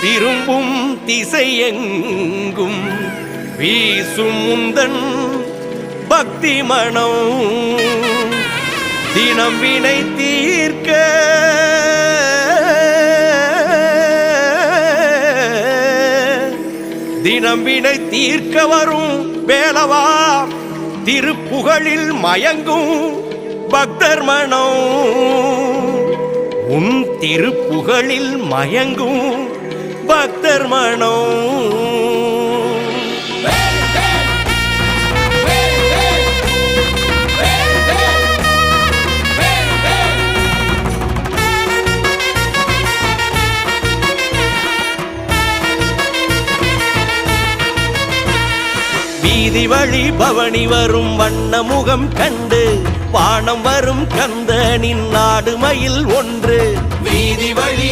திரும்பும் திசையெங்கும் வீசும் முந்தன் பக்தி மனம் தினம் வினை தீர்க்க தினம் வினை தீர்க்க வரும் வேலவா திருப்புகழில் மயங்கும் பக்தர் மனம் உன் திருப்புகழில் மயங்கும் பக்தர் மனம் வீதி வழி பவனி வரும் வண்ண முகம் கண்டு வானம் வரும் கந்தனின் நாடு மயில் ஒன்று வீதி வழி